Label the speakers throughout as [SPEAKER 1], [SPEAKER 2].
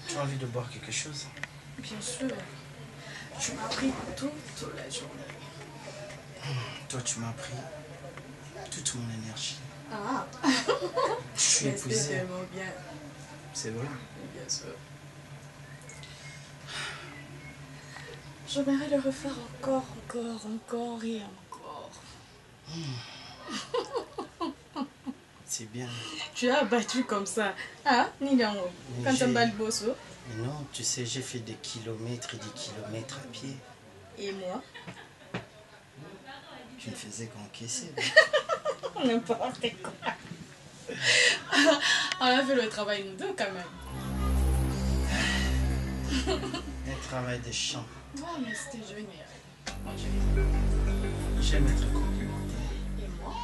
[SPEAKER 1] Tu as envie de boire quelque chose?
[SPEAKER 2] Bien sûr. Tu m'as pris toute la journée.
[SPEAKER 1] Toi, tu m'as pris toute mon énergie.
[SPEAKER 2] Ah.
[SPEAKER 1] Je suis épuisé.
[SPEAKER 2] C'était tellement bien.
[SPEAKER 1] C'est vrai?
[SPEAKER 2] Bien sûr. J'aimerais le refaire encore et encore.
[SPEAKER 1] C'est bien.
[SPEAKER 2] Tu as battu comme ça. Ah, Nilango. Quand tu as le bosso.
[SPEAKER 1] Mais non, tu sais, j'ai fait des kilomètres et des kilomètres à pied.
[SPEAKER 2] Et moi?
[SPEAKER 1] Tu ne faisais qu'encaisser.
[SPEAKER 2] N'importe quoi. On a fait le travail nous deux quand même.
[SPEAKER 1] Un travail de champ.
[SPEAKER 2] Ouais, mais c'était génial.
[SPEAKER 1] J'aime être complimenté.
[SPEAKER 2] Et moi?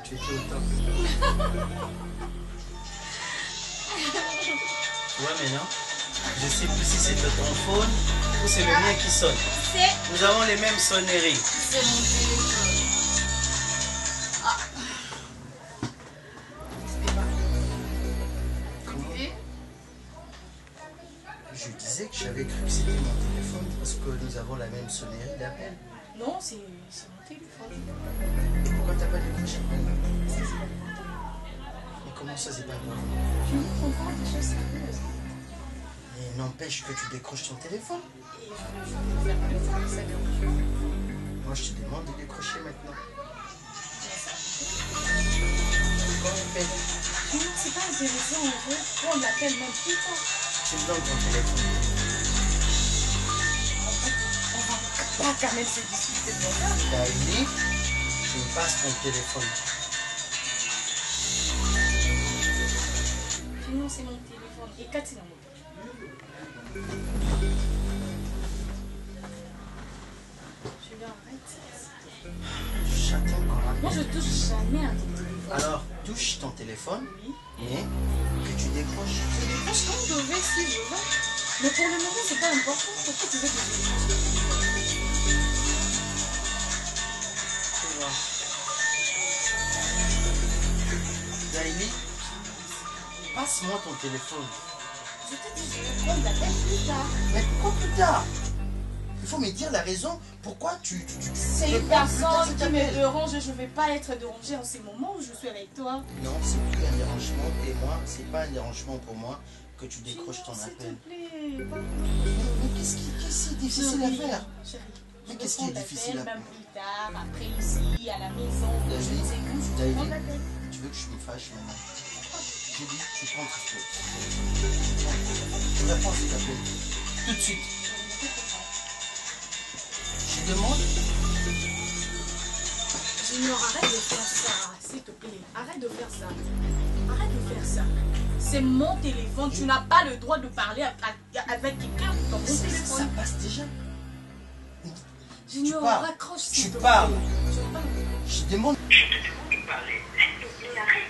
[SPEAKER 1] Tu étais au top. Tu vois maintenant, je sais plus si c'est ton phone ou c'est le mien qui sonne. Nous avons les mêmes sonneries.
[SPEAKER 2] C'est mon téléphone. Ah.
[SPEAKER 1] Comment? Je disais que j'avais cru que c'était mon téléphone parce que nous avons la même sonnerie d'appel.
[SPEAKER 2] Non, c'est mon téléphone.
[SPEAKER 1] Pourquoi t'as pas décroché? Mais comment ça, c'est pas moi?
[SPEAKER 2] Je ne comprends pas des choses sérieuses.
[SPEAKER 1] Et n'empêche que tu décroches ton téléphone.
[SPEAKER 2] Et je vais faire plus tard, ça dérange.
[SPEAKER 1] Moi, je te demande de décrocher maintenant. Comment on fait?
[SPEAKER 2] Non, c'est pas intéressant, on veut prendre l'appel même plus tard.
[SPEAKER 1] Tu me donnes ton téléphone.
[SPEAKER 2] On va pas quand même se discuter de ça.
[SPEAKER 1] Daily, tu me passes ton téléphone.
[SPEAKER 2] Non, c'est mon téléphone. Et Cathy dans mon téléphone. Je l'arrête.
[SPEAKER 1] J'attends encore.
[SPEAKER 2] Moi, je touche jamais à ton téléphone.
[SPEAKER 1] Alors, touche ton téléphone,
[SPEAKER 2] Oui.
[SPEAKER 1] mais que tu décroches.
[SPEAKER 2] Franchement, je vais si je veux. Mais pour le moment, c'est pas important. Pourquoi tu veux que je décroche?
[SPEAKER 1] Tu vois. Daily, passe-moi ton téléphone.
[SPEAKER 2] Je te dis, je vais prendre l'appel plus tard.
[SPEAKER 1] Mais pourquoi plus tard? Il faut me dire la raison pourquoi tu
[SPEAKER 2] C'est une personne qui me dérange et je ne vais pas être dérangée en ces moments où je suis avec toi.
[SPEAKER 1] Non, c'est plus un dérangement. Et moi, c'est pas un dérangement pour moi que tu décroches ton appel.
[SPEAKER 2] S'il te plaît, pas
[SPEAKER 1] Mais qu'est-ce qui est difficile à faire?
[SPEAKER 2] Chérie,
[SPEAKER 1] Mais qu'est-ce qui est difficile à faire?
[SPEAKER 2] même plus tard, après ici, à la maison, je ne sais où, je vais prendre l'appel.
[SPEAKER 1] Tu veux que je me fâche maintenant? J'ai dit, tu prends tout ce que tu réponds s'il te plaît. Tout de suite. Je demande.
[SPEAKER 2] Junior, arrête de faire ça, s'il te plaît. Arrête de faire ça. Arrête de faire ça. C'est mon téléphone. Tu n'as pas le droit de parler avec quelqu'un dans mon
[SPEAKER 1] Ça
[SPEAKER 2] téléphone.
[SPEAKER 1] passe déjà.
[SPEAKER 2] Junior, raccroche s'il
[SPEAKER 1] Tu
[SPEAKER 2] te plaît.
[SPEAKER 1] parles.
[SPEAKER 2] Je parle.
[SPEAKER 1] Je demande.
[SPEAKER 3] Je te demande de parler. Il arrive.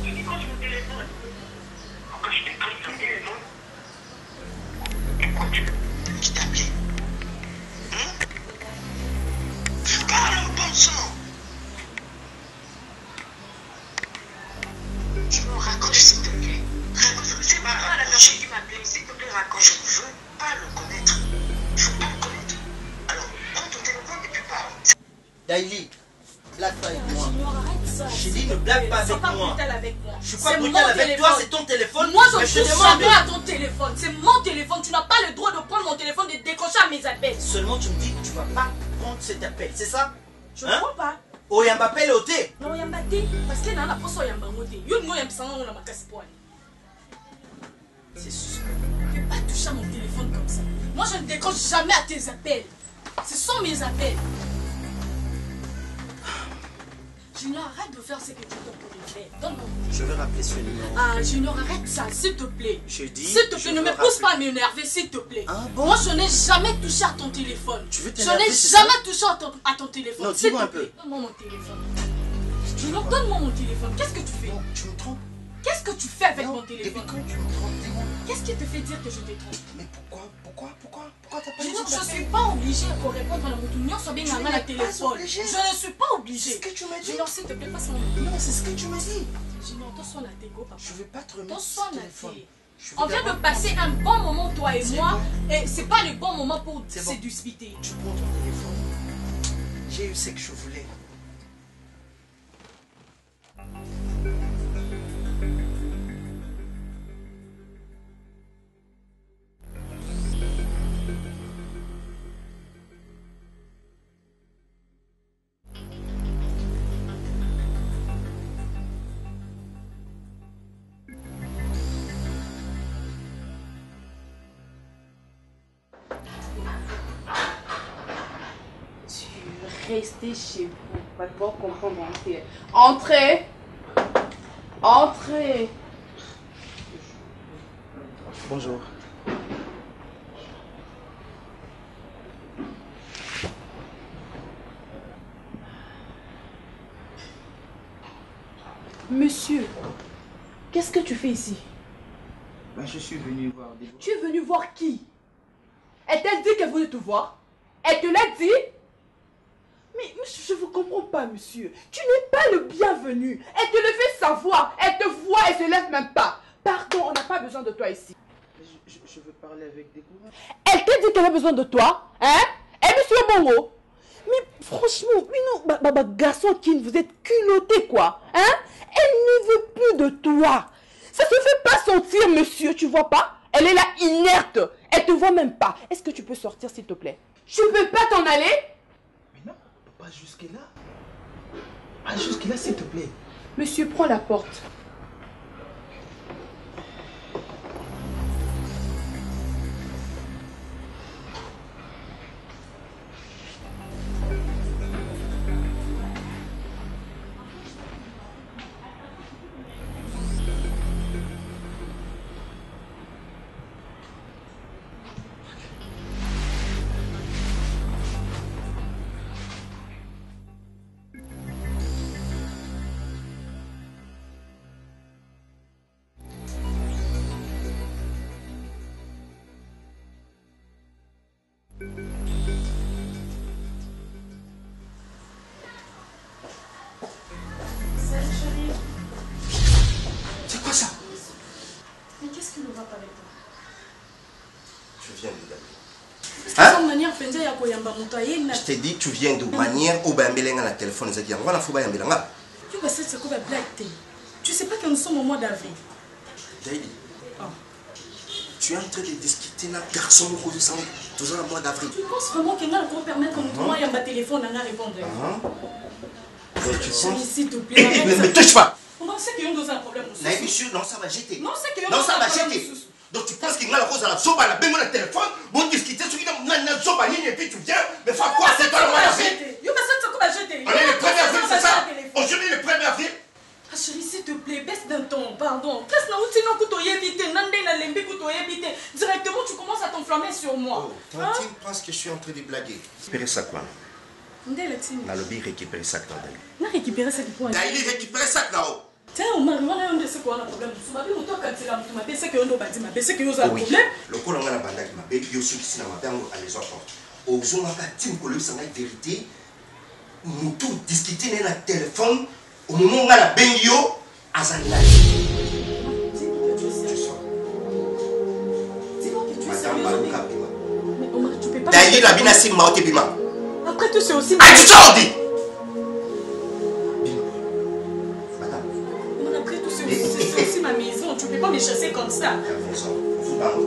[SPEAKER 3] Tu décroches mon téléphone. Quand je décroche ton téléphone, pourquoi tu veux qui t'appelle? Parle, bon sang. Tu me raccroches, s'il te plaît. C'est pas grave, la personne qui m'appelle, s'il te plaît, raccroche. Je ne veux pas le connaître.
[SPEAKER 1] Daily, blague pas avec moi.
[SPEAKER 2] Junior, arrête ça.
[SPEAKER 1] J'ai dit ne blague pas avec
[SPEAKER 2] Sois pas
[SPEAKER 1] moi.
[SPEAKER 2] brutal avec moi.
[SPEAKER 1] Je suis pas
[SPEAKER 2] C'est
[SPEAKER 1] brutal
[SPEAKER 2] mon
[SPEAKER 1] avec
[SPEAKER 2] téléphone.
[SPEAKER 1] toi, c'est ton téléphone.
[SPEAKER 2] Moi, je
[SPEAKER 1] mais
[SPEAKER 2] ne touche
[SPEAKER 1] demande
[SPEAKER 2] jamais à ton téléphone. C'est mon téléphone. Tu n'as pas le droit de prendre mon téléphone et de décrocher à mes appels.
[SPEAKER 1] Seulement tu me dis que tu vas pas prendre cet appel, c'est ça?
[SPEAKER 2] Je ne crois pas.
[SPEAKER 1] Oh, il y a un appel au thé.
[SPEAKER 2] Non, il y a un bâti. Parce qu'il y a un apôtre, il y a un bangoté. Il y a un apôtre, il y a un casse-poil.
[SPEAKER 1] C'est suspect.
[SPEAKER 2] Ne peux pas toucher à mon téléphone comme ça. Moi, je ne décroche jamais à tes appels. Ce sont mes appels. Junior, arrête de faire ce que tu dois pour le faire. Donne-moi.
[SPEAKER 1] Je vais rappeler ce numéro.
[SPEAKER 2] Ah, Junior, arrête ça, s'il te plaît.
[SPEAKER 1] Je dis.
[SPEAKER 2] S'il te
[SPEAKER 1] je
[SPEAKER 2] plaît, ne
[SPEAKER 1] veux
[SPEAKER 2] me pousse
[SPEAKER 1] rappeler.
[SPEAKER 2] pas à m'énerver, s'il te plaît.
[SPEAKER 1] Ah bon?
[SPEAKER 2] Moi, je n'ai jamais touché à ton téléphone.
[SPEAKER 1] Tu veux
[SPEAKER 2] Je
[SPEAKER 1] t'énerver,
[SPEAKER 2] n'ai
[SPEAKER 1] c'est
[SPEAKER 2] jamais
[SPEAKER 1] ça?
[SPEAKER 2] touché à ton téléphone.
[SPEAKER 1] Non,
[SPEAKER 2] s'il
[SPEAKER 1] dis-moi
[SPEAKER 2] te
[SPEAKER 1] un peu.
[SPEAKER 2] plaît. Donne-moi mon téléphone. Junior, donne-moi mon téléphone. Qu'est-ce que tu fais?
[SPEAKER 1] Non, tu me trompes.
[SPEAKER 2] Qu'est-ce que tu fais avec
[SPEAKER 1] Non,
[SPEAKER 2] mon
[SPEAKER 1] depuis
[SPEAKER 2] téléphone?
[SPEAKER 1] quand tu me trompes? Dis-moi.
[SPEAKER 2] Qu'est-ce qui te fait dire que je te trompe?
[SPEAKER 1] Mais pourquoi t'as pas dit
[SPEAKER 2] Junior,
[SPEAKER 1] de
[SPEAKER 2] je ne
[SPEAKER 1] m'appeler?
[SPEAKER 2] suis pas obligée de répondre à la moutonion sur bien
[SPEAKER 1] Tu
[SPEAKER 2] à la
[SPEAKER 1] n'es pas
[SPEAKER 2] téléphone.
[SPEAKER 1] obligée.
[SPEAKER 2] Je ne suis pas
[SPEAKER 1] C'est
[SPEAKER 2] obligée.
[SPEAKER 1] ce que tu m'as dit.
[SPEAKER 2] Junior, s'il te plaît, passe mon
[SPEAKER 1] Non, c'est ce que tu m'as dit.
[SPEAKER 2] Junior, toi, sois la tégo, papa.
[SPEAKER 1] Je vais pas te remettre
[SPEAKER 2] Toi,
[SPEAKER 1] ce
[SPEAKER 2] sois la
[SPEAKER 1] téléphone.
[SPEAKER 2] té.
[SPEAKER 1] Je veux
[SPEAKER 2] On vient de
[SPEAKER 1] d'abord
[SPEAKER 2] passer
[SPEAKER 1] prendre-
[SPEAKER 2] un bon moment, toi et
[SPEAKER 1] C'est
[SPEAKER 2] moi,
[SPEAKER 1] bon.
[SPEAKER 2] et c'est pas le bon moment pour
[SPEAKER 1] C'est
[SPEAKER 2] se
[SPEAKER 1] bon.
[SPEAKER 2] disputer.
[SPEAKER 1] Tu prends ton téléphone. J'ai eu ce que je voulais.
[SPEAKER 4] Restez chez vous. Pas devoir comprendre entier. Entrez. Entrez.
[SPEAKER 1] Bonjour.
[SPEAKER 4] Monsieur, qu'est-ce que tu fais ici?
[SPEAKER 5] Ben, je suis venu voir des...
[SPEAKER 4] Tu es venu voir qui? Est-elle dit qu'elle voulait te voir? Elle te l'a dit? Mais monsieur, je ne vous comprends pas, monsieur. Tu n'es pas le bienvenu. Elle te le fait savoir. Elle te voit, elle se lève même pas. Pardon, on n'a pas besoin de toi ici.
[SPEAKER 5] Je veux parler avec des courants.
[SPEAKER 4] Elle t'a dit qu'elle a besoin de toi, hein? Et monsieur Bongo? Mais franchement, oui non, garçon Kin, vous êtes culotté quoi, hein? Elle ne veut plus de toi. Ça se fait pas sentir, monsieur, tu vois pas? Elle est là inerte. Elle te voit même pas. Est-ce que tu peux sortir, s'il te plaît? Tu peux pas t'en aller?
[SPEAKER 5] Mais non, pas jusque-là. Pas jusque-là, s'il te plaît.
[SPEAKER 4] Monsieur, prends la porte.
[SPEAKER 2] Salut chérie.
[SPEAKER 1] C'est quoi ça?
[SPEAKER 2] Mais qu'est-ce qui ne va pas avec toi?
[SPEAKER 1] Tu viens d'où d'abord?
[SPEAKER 2] Hein? Manière penza ya koyamba moto ayena.
[SPEAKER 1] Je t'ai dit, tu viens d'où? Manière ou bien belenga la téléphone, c'est dire, voilà, faut pas y aller là.
[SPEAKER 2] Tu vas c'est quoi blague té. Tu sais pas que nous sommes au mois d'avril.
[SPEAKER 1] Daily,
[SPEAKER 2] Oh.
[SPEAKER 1] tu es en train de discuter là, garçon, au cours sang, toujours le mois d'avril.
[SPEAKER 2] Tu penses vraiment que nous allons permettre que moi yamba téléphone à répondre?
[SPEAKER 1] Mais tu
[SPEAKER 2] Chérie,
[SPEAKER 1] penses?
[SPEAKER 2] s'il te plaît.
[SPEAKER 1] Ne
[SPEAKER 2] arrête
[SPEAKER 1] me
[SPEAKER 2] ça.
[SPEAKER 1] touche pas!
[SPEAKER 2] On sait qu'il y a un problème.
[SPEAKER 1] Naïve sûr, non, ça va jeter.
[SPEAKER 2] Non, c'est qu'il y a
[SPEAKER 1] Non, ça va
[SPEAKER 2] un problème.
[SPEAKER 1] jeter. Donc tu penses qu'il y a la cause à la soba, la bémol, le téléphone, bon discuter, ce qui n'a soba, et puis tu viens, mais faire quoi? C'est toi le mois d'avril? On est le 1er avril, c'est ça? Aujourd'hui, le 1er avril?
[SPEAKER 2] Ah chérie, s'il te plaît, baisse d'un ton, pardon. Qu'est-ce que directement, tu commences à t'enflammer sur moi.
[SPEAKER 1] Oh, Tantine pense que je suis en train de blaguer. Récupérer ça quoi?
[SPEAKER 2] On
[SPEAKER 1] La lobby récupérer ça dans Daily.
[SPEAKER 2] a récupéré cette point.
[SPEAKER 1] Daily récupérer ça là-haut.
[SPEAKER 2] Tiens, on m'a demandé c'est quoi le problème. Tu m'as dit, on t'a cassé la moto, c'est que on doit bâtir, c'est que vous avez un
[SPEAKER 1] Oui.
[SPEAKER 2] problème.
[SPEAKER 1] Le coup, on a la bande qui m'a dit, il y a aussi qui m'a dit à les enfants. Au jour où on a dit que ça a vérité, nous tous discuter dans le téléphone, au moment où on a la bengio, à Zanila. Madame Balouka Bima.
[SPEAKER 2] Mais Omar, tu peux pas.
[SPEAKER 1] Daily la bina si maote bima.
[SPEAKER 2] Après tout, c'est aussi.
[SPEAKER 1] Ah, tu t'en dis?
[SPEAKER 2] chasser comme ça.
[SPEAKER 1] Vous parlez.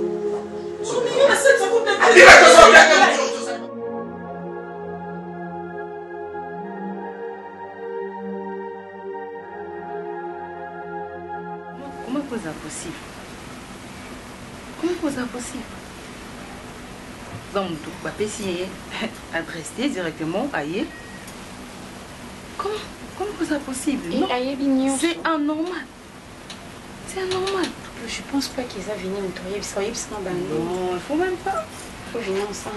[SPEAKER 6] Comment c'est possible? Comment c'est possible? Donc, tu vas essayer d'adresser directement à Aïe. Comment c'est possible? Non, c'est anormal. C'est anormal.
[SPEAKER 7] Je pense pas qu'ils aient venu nettoyer.
[SPEAKER 6] Non, il ne faut même pas.
[SPEAKER 7] Il faut venir ensemble.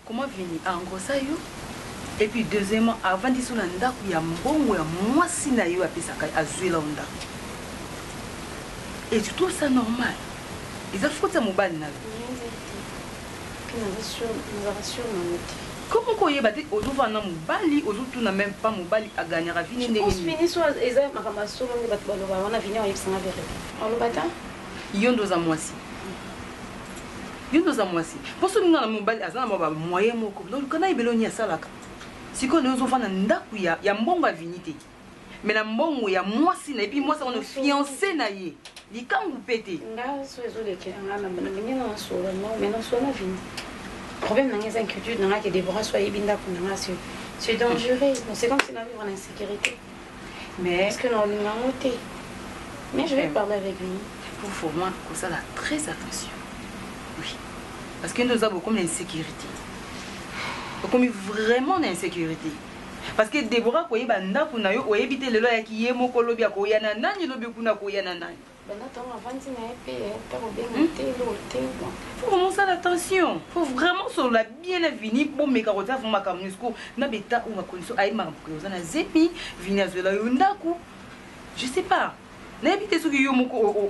[SPEAKER 6] Comment venir? En gros, ça y est. Et puis, deuxièmement, avant de se rendre, il y a un bon mois si na yo apesaka azuela onda. Et tu trouves ça normal? Ils ont foutu ça mobile na. Comment qu'on y est battu aux autres na mobile, aux autres n'a même pas mobile à gagner à venir.
[SPEAKER 7] Je pense fini soit eza makamba solo ni battu baloba wana venir oyebisa na vérité. On le bata?
[SPEAKER 6] Yondo za mwasi. Yondo za mwasi. Pour ceux qui na mobile azana ba moyen moko. Donc kana ibelo ni asalaka. Siko les enfants ndaku ya mbongo a vinité. Mais la mbongo ya mwasi na et puis moi ça on fiancé na ye. Likangu pété.
[SPEAKER 7] Nga so ezole ke nga na bana na solo non mais non so na vini. Problème n'a pas inquiétude n'a que Déborah soit ibinda kuna c'est dangereux. C'est comme si on vivre en insécurité.
[SPEAKER 6] Mais
[SPEAKER 7] est-ce que nous l'avons noté? Mais je vais parler avec lui.
[SPEAKER 6] Pour moi, ça a très attention. Oui. Parce que nous avons beaucoup d'insécurité. Comme vraiment d'insécurité. Parce que Déborah, quand il y a un peu de temps, il y a un peu de temps, il y a un peu de temps. Faut vraiment ça l'attention. Faut vraiment sur la bien venir pour mes carottes pour ma camusco. Na beta ou ma condition aïe ma pour na zepi venir à la yondaku. Je sais pas. N'habitez ce que yo moko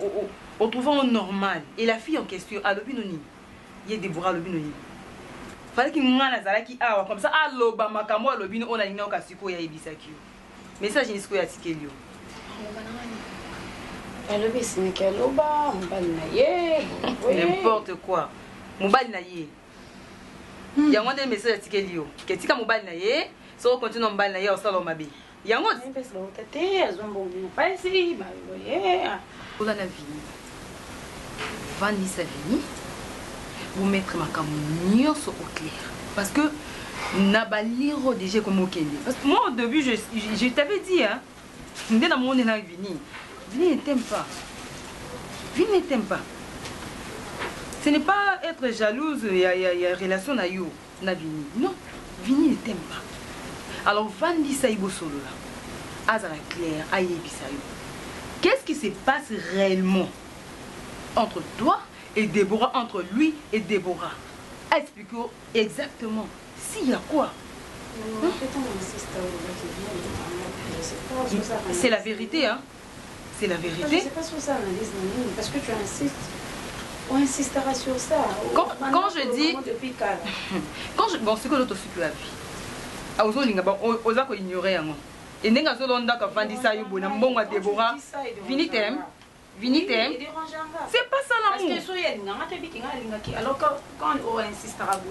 [SPEAKER 6] au trouvant normal et la fille en question à l'obinoni. Il y a Déborah à l'obinoni. Fallait qu'il m'en azala qui a comme ça allo ba makamo à l'obino on a ina okasiko ya ibisaki. Message ni sko ya tikelio. N'importe quoi. Mobile na ye. Il y a des messages à tikelio. Qu'est-ce que mobile na ye? Si on continue mobile na ye au salon mabe. Il y a un autre. Pour la vie. Vandi sa vie. Vous mettre ma camion au clair. Parce que nabaliro déjà comme ok. Parce que moi au début je t'avais dit hein. Dès dans mon élan vini. Vini ne t'aime pas. Vini ne t'aime pas. Ce n'est pas être jalouse, il y a relation à you, na Vini. Non, Vini ne t'aime pas. Alors, Vandi Saïbo Solo là, Azara Claire, Ayebi Saïbo. Qu'est-ce qui se passe réellement entre toi et Déborah, entre lui et Déborah? Explique-moi exactement. S'il y a quoi? C'est la vérité, hein? C'est la vérité.
[SPEAKER 7] Je ne sais pas sur ça, analyse, parce que tu insistes. On insistera sur ça.
[SPEAKER 6] Quand je dis... Quand je... Bon, c'est que l'autre supplie la vie. Ah, aux autres, aux autres, ignorer. Et n'est pas seulement d'accord quand Vandi ça, bon, bon, à Déborah. Vini t'aime. Vini t'aime. C'est pas ça l'amour.
[SPEAKER 7] Alors quand on insistera,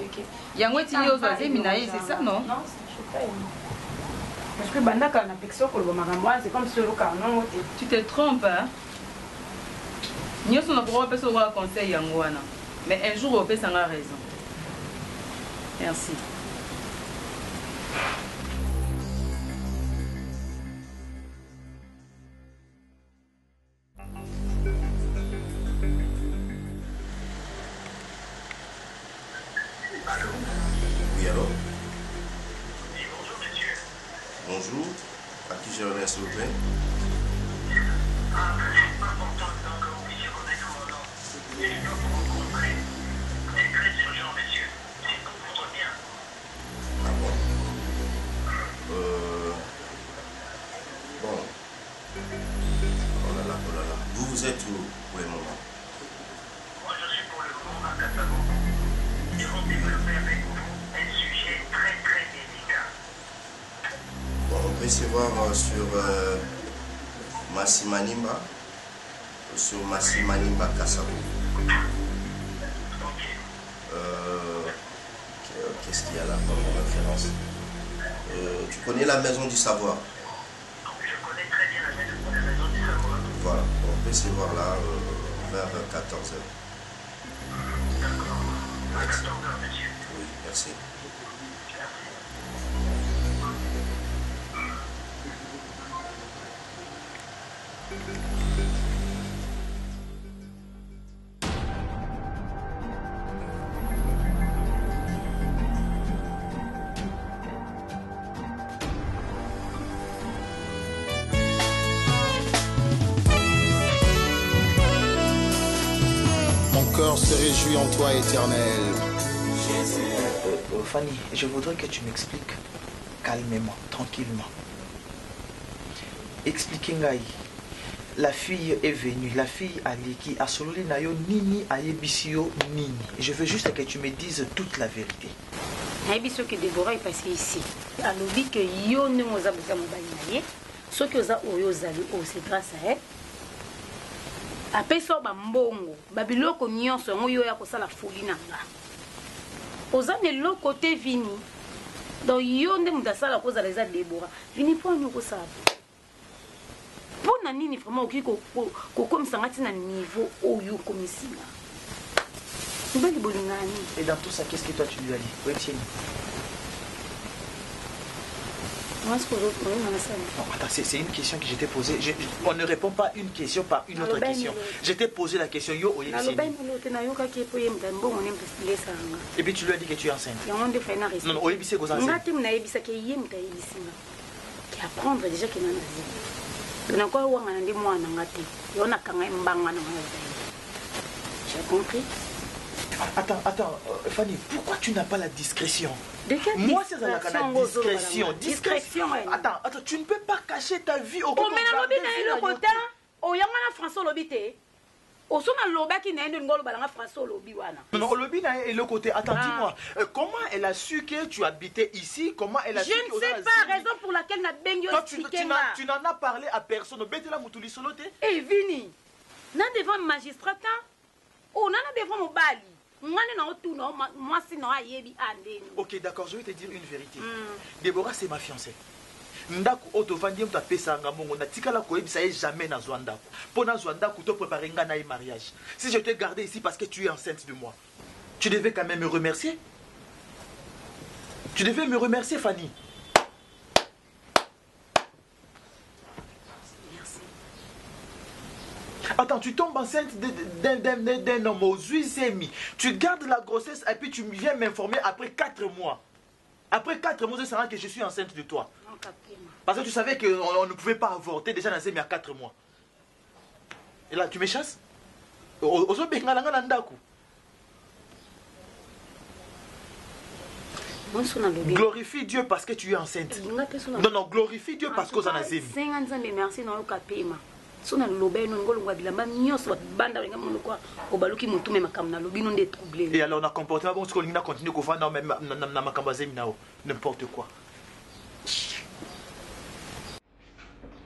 [SPEAKER 6] il y a un petit peu de minaï, c'est ça, non?
[SPEAKER 7] Non, je ne sais pas. Parce que Bandaka n'a pas c'est comme sur le cas, non?
[SPEAKER 6] Tu te trompes, hein? Nous sommes pour un conseil à moi. Mais un jour, on peut s'en avoir raison. Merci.
[SPEAKER 1] Oui, alors?
[SPEAKER 3] Oui, bonjour, monsieur.
[SPEAKER 1] Bonjour. À qui j'ai l'honneur, s'il vous plaît?
[SPEAKER 3] Ah, c'est pas important que vous puissiez connaître mon nom. Mais je dois vous rencontrer. C'est très urgent, monsieur. C'est pour votre bien.
[SPEAKER 1] Ah bon? Bon. Oh là là, oh là là. Vous êtes où pour le moment?
[SPEAKER 3] Moi, je suis pour le moment à Catalogne. Nous devons développer avec vous un sujet très, très délicat.
[SPEAKER 1] Bon, on peut se voir sur Massimanimba, sur Massimanimba Kassabou.
[SPEAKER 3] Ok.
[SPEAKER 1] Qu'est-ce qu'il y a là comme référence? Tu connais la maison du savoir?
[SPEAKER 3] Je connais très bien la maison du savoir.
[SPEAKER 1] Voilà. Bon. On peut se voir là vers 14h.
[SPEAKER 3] D'accord. À 14h, monsieur.
[SPEAKER 1] Oui, merci.
[SPEAKER 8] Mon cœur se réjouit en toi, éternel.
[SPEAKER 5] Fanny, je voudrais que tu m'expliques calmement, tranquillement. Expliquez Ngai. La fille est venue, la fille Aliki a sololi nayo nini ayebisio nini. Je veux juste que tu me dises toute la vérité.
[SPEAKER 7] Ayebisio que Déborah est passée ici. Alors dit que yo ne moza buza mobali na ye. Ce que za oyo zali o c'est grâce à elle. Après ça ba mbongo, babiloko nyonso ngo yo ya ko sala folie na nga. Oza ne lo côté vini. Donc yo ne mudasala ko za les Déborah. Vini po nyoko sala. Pour nani vraiment qui comme ça na niveau oyo comme ici là.
[SPEAKER 5] Et dans tout ça, qu'est-ce que toi tu lui as dit? Oui, tiens.
[SPEAKER 7] Non,
[SPEAKER 5] attends, c'est une question que je t'ai posée. On ne répond pas une question par une autre question. Je t'ai posé la question. Yo, et puis tu lui as dit que tu es enceinte. Non, non, c'est quoi
[SPEAKER 7] apprendre déjà qu'il en a dit. Tu as compris?
[SPEAKER 5] Attends, Fanny, pourquoi tu n'as pas la discrétion?
[SPEAKER 7] De quelle
[SPEAKER 5] moi, c'est la discrétion. Discrétion. Attends, tu ne peux pas cacher ta vie au
[SPEAKER 7] côté. Oh, mais François Lobité. Au son loba qui n'a pas de François Lobi.
[SPEAKER 5] Non, Lobi n'a pas le côté. Attends, dis-moi, comment elle a su que tu habitais ici? Comment elle a su que
[SPEAKER 7] je ne sais pas la raison pour laquelle n'a pas expliqué.
[SPEAKER 5] Tu n'en as parlé à personne.
[SPEAKER 7] Eh, Vini, n'a devant le magistrat, on a devant mon bali.
[SPEAKER 5] Ok, d'accord, je vais te dire une vérité. Déborah, c'est ma fiancée. Ndaku otovandi mta pesa nga mongo na tikala ko ebisa jamais na Zwanda. Pona Zwanda ko to préparer nga na mariage. Si je t'ai gardé ici parce que tu es enceinte de moi, tu devais quand même me remercier. Tu devais me remercier, Fanny. Attends, tu tombes enceinte d'un homme aux 8 mi. Tu gardes la grossesse et puis tu viens m'informer après 4 mois. Après 4 mois, je sais que je suis enceinte de toi. Parce que tu savais qu'on ne pouvait pas avorter déjà dans ces 4 mois. Et là, tu me chasses? Glorifie Dieu parce que tu es enceinte. Non, glorifie Dieu parce que tu es enceinte. Et alors on a comporté parce qu'on a continué à faire n'importe quoi.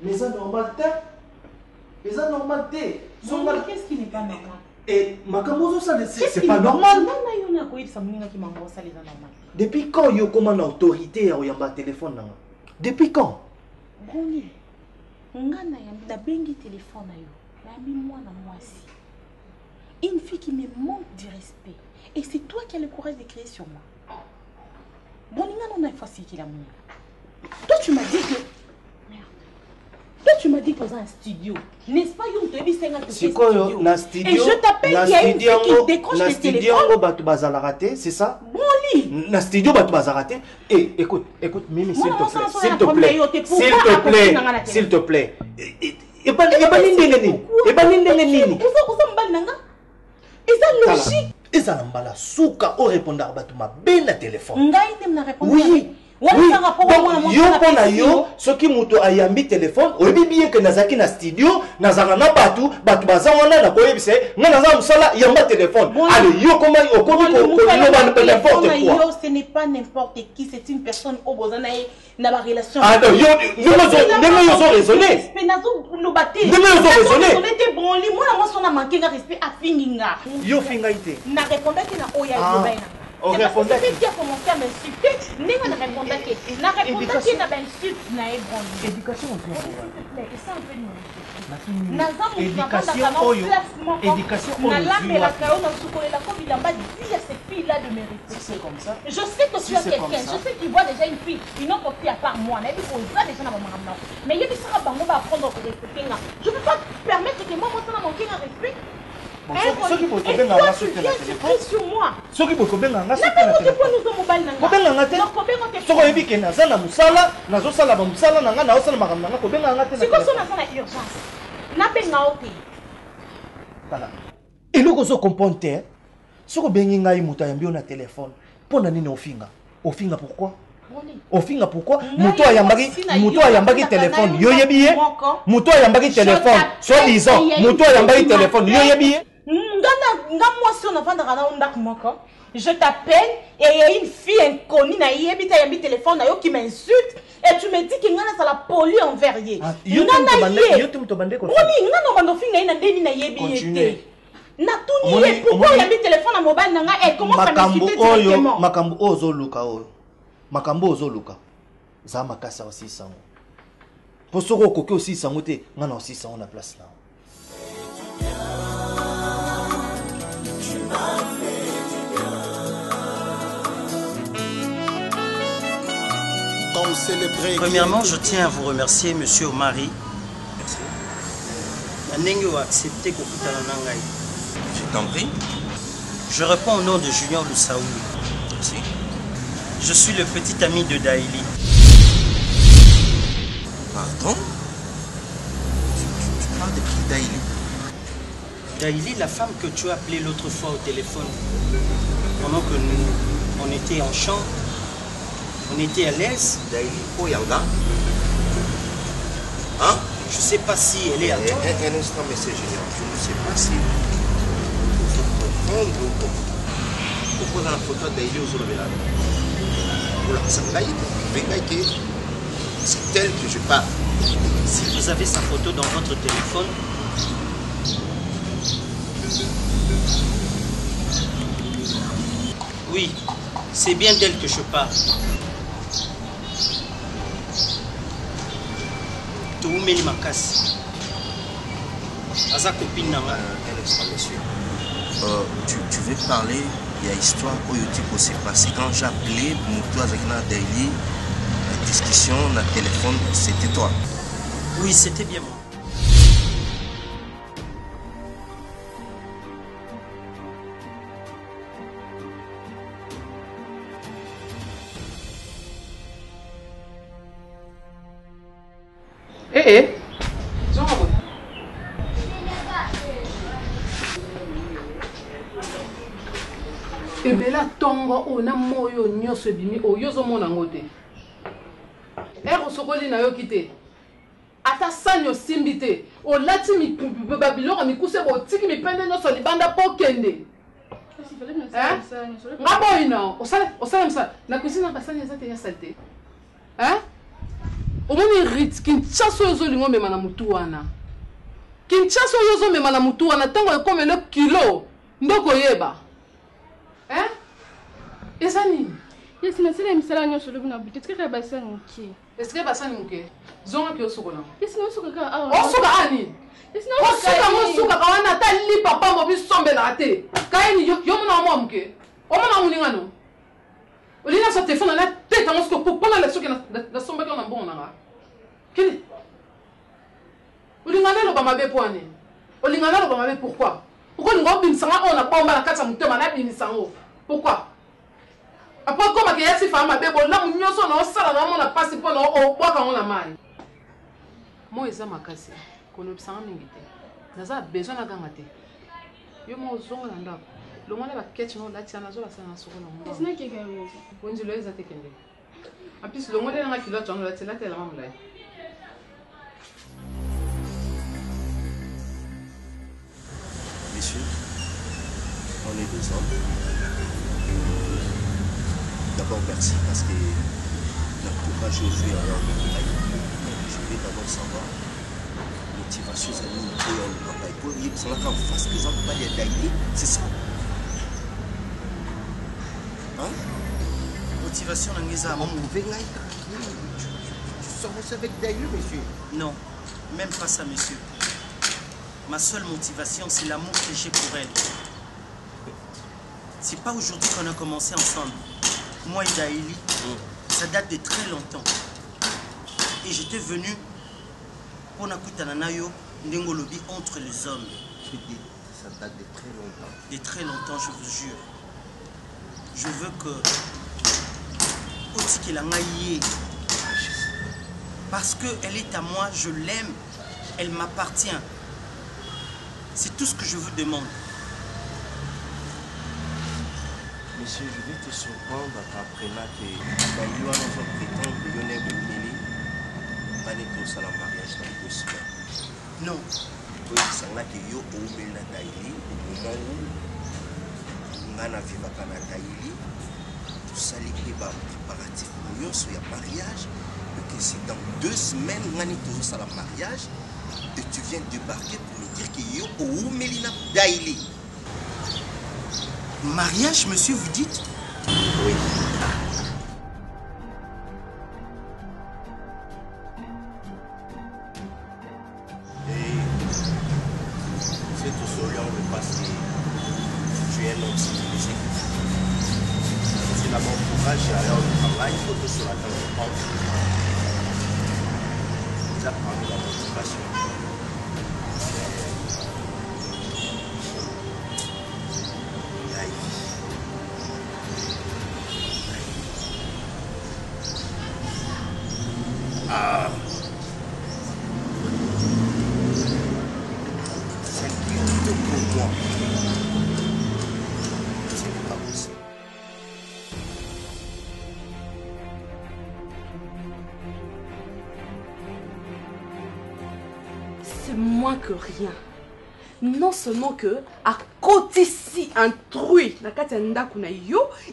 [SPEAKER 9] Mais ça normal mais ça normal
[SPEAKER 2] qu'est-ce qui n'est pas normal?
[SPEAKER 9] Et Makamozo ça c'est pas normal. Depuis quand yo comme une autorité à yamba téléphone? Depuis quand?
[SPEAKER 2] Bruni. Ngana ya bengi téléphone na yo. Na mi mwana mwasi. Une fille qui me manque de respect. Et c'est toi qui as le courage de créer sur moi. Bon, on a facile qu'il a mis. Toi tu m'as dit que toi tu m'as dit que dans un studio. N'est-ce pas yo te bi 50
[SPEAKER 9] c'est quoi yo na studio?
[SPEAKER 2] Et je t'appelle qu'il y a une fille qui décroche le téléphone.
[SPEAKER 9] Na studio batu bazala raté, c'est ça?
[SPEAKER 2] Bon lit.
[SPEAKER 9] Na studio batu bazala raté. Et écoute Mimi s'il te plaît. Et pas nini. Logique. Et ça n'emballa souka au répondeur batu ma ben na téléphone.
[SPEAKER 2] Ngai na répondre.
[SPEAKER 9] Oui. Oui, donc yo pona yo soki muto ayambi téléphone oyebi bien que nazaki na studio nazanga na batu bazangana na koyebise nga naza musala yamba téléphone. Allez yo comment okomi ko n'importe quoi.
[SPEAKER 2] Ce n'est pas n'importe qui, c'est une personne au bozana na ba relation.
[SPEAKER 9] Ah non, yo so raisonner.
[SPEAKER 2] Mais nazo lobate.
[SPEAKER 9] Raisonner.
[SPEAKER 2] Était bon li moi na son a manqué respect à finginga.
[SPEAKER 9] Yo finga ité.
[SPEAKER 2] Na répondaki na oya yobaina. C'est parce que c'est qui a commencé à m'insulter. N'est-ce pas répondre qui n'a répondu qui n'a pas insulté n'a ébranlé.
[SPEAKER 9] Éducation au
[SPEAKER 2] C'est un peu nous.
[SPEAKER 9] Éducation
[SPEAKER 2] c'est comme ça. Je sais que tu as quelqu'un, je sais qu'il voit déjà une fille, une autre fille à part moi. Mais il y a des choses à apprendre au respect. Je ne peux pas permettre que moi, je manque un respect.
[SPEAKER 9] Ceux qui peuvent bien avoir sur
[SPEAKER 2] moi.
[SPEAKER 9] Ceux qui peuvent bien avoir sur eloko ozokomprendre te soki obengi ngai moto ayambi yo na telefone mpo na nini ofinga pourquoi ofinga pourquoi moto ayambaki telefone yo yebi ye moto ayambaki telefone soit disant moto ayambaki telefone yo yebi ye
[SPEAKER 2] nga mwasi on avandaka na ndako moko je t'appelle et il y a une fille inconnue na yebi ta yambi téléphone na yo qui m'insulte et tu me dis que ngana ça la poli envers ye
[SPEAKER 9] yo tum to bande ko
[SPEAKER 2] oui ngana bando finga ina ndeni na yebi yete na tuni ye pourquoi yambi téléphone na mobile na nga et comment ça m'insulte directement
[SPEAKER 9] makambo ozoluka za makasa aussi sango po soko koke aussi sango te ngana aussi sango na place là.
[SPEAKER 10] Premièrement, je tiens à vous remercier, monsieur Omari. Merci. A accepté Kokutana Nangai.
[SPEAKER 1] Je t'en prie.
[SPEAKER 10] Je réponds au nom de Julien Loussaoui.
[SPEAKER 1] Merci.
[SPEAKER 10] Je suis le petit ami de Daïli.
[SPEAKER 1] Pardon? Tu parles de qui, Daïli?
[SPEAKER 10] Daïli, la femme que tu as appelée l'autre fois au téléphone. Pendant que on était en chambre. On était à l'aise.
[SPEAKER 1] Daïli Oyanga. Hein?
[SPEAKER 10] Je ne sais pas si elle est à toi.
[SPEAKER 1] Un instant, monsieur Général. Je ne sais pas si vous comprendre pourquoi dans la photo Daïli Ozolobela. Pour la sangaï, c'est elle que je parle.
[SPEAKER 10] Si vous avez sa photo dans votre téléphone, oui, c'est bien d'elle que je parle. Toumeli Makasi. Aza copine Nanga.
[SPEAKER 1] Un instant, monsieur. Tu veux parler, il y a histoire où il s'est passé quand j'ai appelé Moutou Azakina Daily, la discussion, le téléphone, c'était toi.
[SPEAKER 10] Oui, c'était bien moi.
[SPEAKER 11] ebela tongo ona moyo nyonso ebimi oyo ozomona ngo te osokoli na yo kite ata sani osimbi te olati babiloko mikuse botiki mipende nyonso libanda mpo kende nga boyi na osala mosala na cuisine basani eza te ya sale te omoni rit kinshasa oyo ozolinga omema na motu wana kinshasa oyo ozomema na motu wana ntango ekomele kilo ndoko oyeba eza nini
[SPEAKER 12] yesi nasala misala nyonso lobi na butu etikaka basani moke
[SPEAKER 11] esike basani moke zongaki osokola
[SPEAKER 12] yesi naosokaka awa
[SPEAKER 11] osoka ani osuka mosukaka wana ata lipapa mobisombelaka te kayeni yo mona mwa moke omona moningano olina so telefone na tetango soki mpona lesoki nasombaki na mbongo nanga kini olingana eloba mabe po ane olingana eloba mabe pourquoi okolinga obimisanga oyo na bomba na kati ya motema nabimisango pourquoi apres komaka yasi faa mabe bolamu nyonso na osala na omona mpasi mpo na obwaka ngo na mai mo eza makasi kolobisanga mingi te naza besoin naganga te yo mo ozongo na ndako longona baketch na olatia nazolasala na sokola ngo wenjilo eza te kende aplis longole nanga kilote wana olatia latelama molai
[SPEAKER 1] Messieurs, on est deux hommes. D'abord, merci parce que le courage aujourd'hui alors je vais d'abord savoir motivation, c'est nous pour y aller en face que ça pas les daily, c'est ça.
[SPEAKER 10] Hein? Motivation Nangeza.
[SPEAKER 1] Tu sors aussi avec Daïli, monsieur?
[SPEAKER 10] Non, même pas ça, monsieur. Ma seule motivation, c'est l'amour que j'ai pour elle. C'est pas aujourd'hui qu'on a commencé ensemble. Moi et Daïli, ça date de très longtemps. Et j'étais venu pour Nakutananayo, Ndengolobi entre les hommes.
[SPEAKER 1] Ça date de très longtemps.
[SPEAKER 10] De très longtemps, je vous jure. Je veux que Otikelangayé, parce qu'elle est à moi, je l'aime, elle m'appartient. C'est tout ce que je vous demande.
[SPEAKER 1] Monsieur, je vais te surprendre en apprenant que Daïli a prétend que Lionel Boumili va être au salon mariage dans 2 semaines.
[SPEAKER 10] Non.
[SPEAKER 1] Oui, c'est là que yo au Mela Daïli, au moment où on a vécu à Daïli, tout ça les préparatifs pour le mariage, et que c'est dans 2 semaines on a été au salon mariage, et tu viens débarquer pour me dire que yo au Mela Daïli.
[SPEAKER 10] Mariage, monsieur, vous dites?
[SPEAKER 1] Oui. Et c'est tout souriant parce que tu es un homme civilisé. C'est là mon courage et alors le travail, il faut que sur la table de prendre. Vous apprenez la motivation. Ah. C'est tout pour moi. C'est pas possible.
[SPEAKER 4] C'est moins que rien. Non seulement que, à côté si intrus,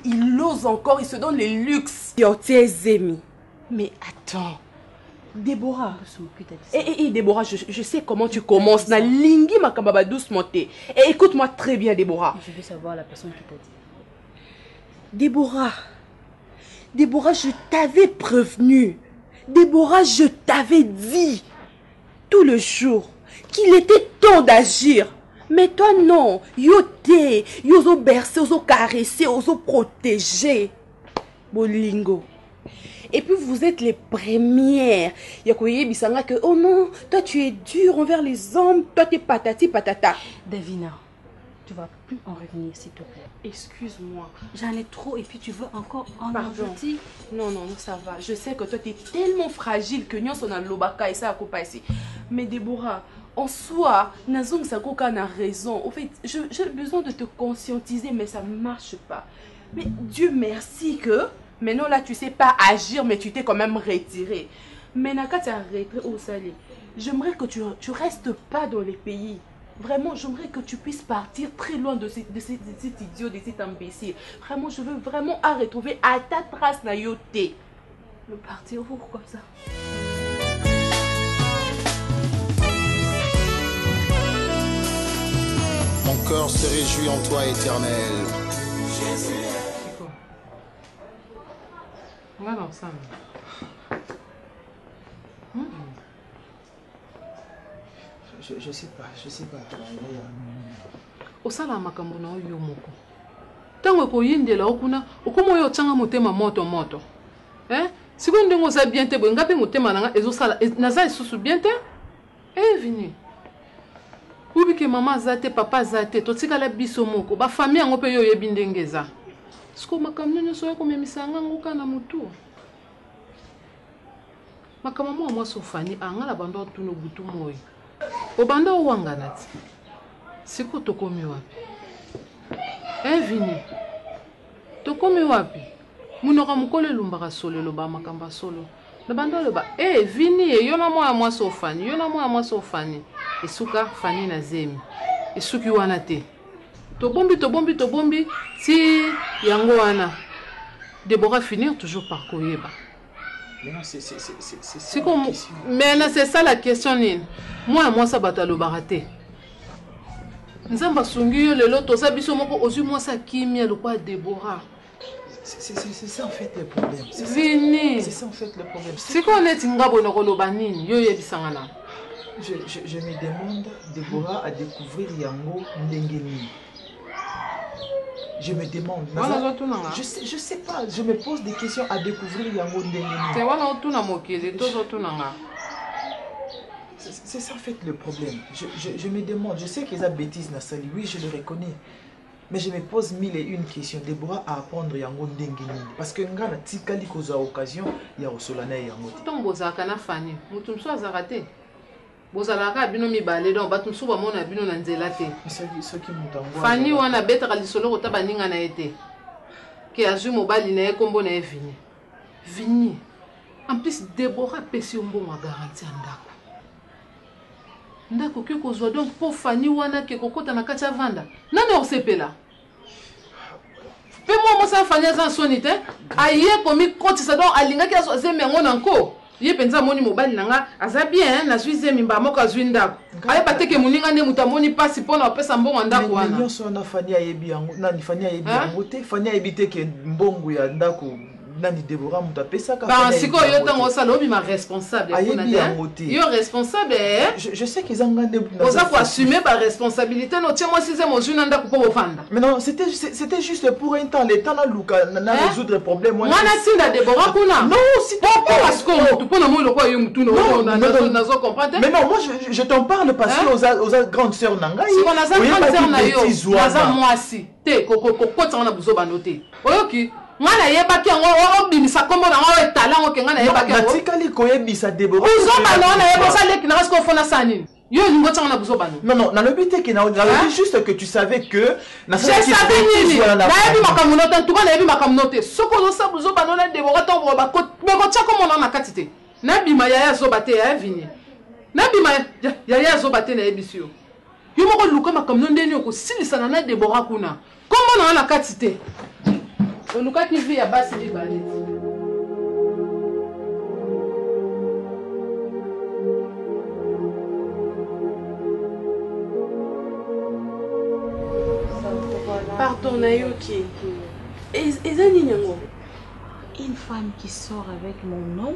[SPEAKER 4] il ose encore, il se donne les luxes. Mais attends. Déborah. Déborah, je sais comment tu commences. Na lingi makambaba doucement. Et écoute-moi très bien, Déborah.
[SPEAKER 7] Je veux savoir la personne qui t'a dit.
[SPEAKER 4] Déborah, je t'avais prévenu. Déborah, je t'avais dit tout le jour qu'il était temps d'agir. Mais toi, non. Yoté, yozo bercer, yozo caresser, yozo protéger. Bolingo. Et puis vous êtes les premières. Yakoye Bisanga que, oh non, toi tu es dur envers les hommes, toi tu es patati patata.
[SPEAKER 7] Davina, tu vas plus en revenir s'il te plaît.
[SPEAKER 4] Excuse-moi.
[SPEAKER 7] J'en ai trop et puis tu veux encore en
[SPEAKER 4] Pardon.
[SPEAKER 7] ajouter.
[SPEAKER 4] Non, ça va. Je sais que toi tu es tellement fragile que nous sommes dans l'obaka et ça a coupé ici. Mais Déborah, en soi, Nazong Sakoka a raison. En fait, j'ai besoin de te conscientiser, mais ça ne marche pas. Mais Dieu merci que... Maintenant là, tu sais pas agir, mais tu t'es quand même retiré. Mais Naka, tu as retiré au salé. J'aimerais que tu restes pas dans les pays. Vraiment, j'aimerais que tu puisses partir très loin de cet idiot, de cet imbécile. Vraiment, je veux vraiment à retrouver à ta trace na yoté.
[SPEAKER 7] Le partir où comme ça?
[SPEAKER 8] Mon cœur se réjouit en toi, Éternel.
[SPEAKER 11] Jésus. On va ensemble.
[SPEAKER 9] Je sais pas.
[SPEAKER 11] Osala makambo na yo moko. Tango ko yindela okuna, okomo yo tanga motema moto. Siko ndenge oza bien te boye ngape motema nanga ezosala naza isusu bien te? Vini. Ubike mama azate, papa azate, totikala biso moko, ba famille yango pe yo yebi ndenge eza. Siko makambo nyonso ya komemisanga ngoka na mutu. Makambo mwa sofani anga la bando tuno butu moyo. Obanda owangana ti. Siko tokomi wapi? Vini. Tokomi wapi? Munoko mukole lumbaka solo lo ba makamba solo. Le bando le ba Vini yo na mwa sofani. Esuka fani na zemi. Esuki wana te. Tobombi si yango wana. Déborah finir toujours par koyeba. C'est comme mais c'est ça la question nini. Moi ça batalo baraté. Nzamba sungi yo lelo toza biso moko ozui moi ça kimia le quoi Déborah.
[SPEAKER 5] C'est ça en fait le problème.
[SPEAKER 11] Vini.
[SPEAKER 5] C'est ça en fait le problème.
[SPEAKER 11] C'est qu'on est ngabo no kolobanini yo yebisangana.
[SPEAKER 5] Je me demande, Déborah, à découvrir Yango Ndengeni. Je me demande. Je sais pas, je me pose des questions à découvrir Yango Ndengeni. C'est ça en fait le problème. Je me demande, je sais qu'ils ont bêtises Nassali, oui je le reconnais. Mais je me pose mille et une questions. Déborah à apprendre Yango Ndengeni. Parce que Ngana Tikali koza occasion, il y a Solana Yango.
[SPEAKER 11] Tant bozaka na Fanny, mutum so azarate. Bozalaka bino mibale donc batum so ba mona bino na nzela te. Fanny wana betaka lisolo kota baninga na ete. Ki azu mobali na ekombo na Vini. Vini. En plus Déborah pesi mbongo garantie ndako. Ndako ke kozwa donc pour Fanny wana ke kokota na kati ya vanda. Nani osepela? Pe moi ça Fanny azan sonite. Aye komi kotisa donc alinga ki azo zemengo nanko. Ye penza moni mobali nanga aza bien na zuize mimba moko azwi ndako. Aye bateke muninga ne mutamoni pasi pona opesa mbongo ndako wana.
[SPEAKER 5] Mais nyonso na Fanny ayebi yango, nani Fanny ayebi yango te, Fanny ayebi te ke mbongo ya ndako nani Déborah mutapesa ka.
[SPEAKER 11] Ba siko yo tango sala obi ma responsable
[SPEAKER 5] kuna te.
[SPEAKER 11] Yo responsable
[SPEAKER 5] je sais qu'ils ont gagné.
[SPEAKER 11] Oza ko assumer ba responsabilité no tiens moi sixième au juna ndako po bofanda.
[SPEAKER 5] Mais non, c'était juste pour un temps, le temps na luka na résoudre problème moi.
[SPEAKER 11] Mwana sinda Déborah kuna.
[SPEAKER 5] Non, si tu
[SPEAKER 11] parce que tu pona mo lokwa yo mutu no na zo comprendre.
[SPEAKER 5] Mais non, moi je t'en parle parce que aux grandes sœurs nanga.
[SPEAKER 11] Si on a za grande sœur na yo, naza moi si. Te ko tanga buzo banote. Oyoki ngana yebaki ngo obimisa kombo na ngo etala ngo kenga na yebaki ngo
[SPEAKER 5] batikali koyebisa Déborah
[SPEAKER 11] uzoba na yebosa leki nasko fona sanini yo ningo tanga na buzoba
[SPEAKER 5] non na lobité ke na juste que tu savais que
[SPEAKER 11] na savais nini na yebi makamunote tuko na yebi makamunote soko zo sa buzoba na Déborah to ba ko tshako mona na katite na bima ya zoba te ya Vini na bima ya zoba te na yebisio yo moko luka makamunote ndeni ko silisana na Déborah kuna kombo na katite Oluka TV ya basi libale.
[SPEAKER 12] Pardon Nayoki.
[SPEAKER 2] Une femme qui sort avec mon nom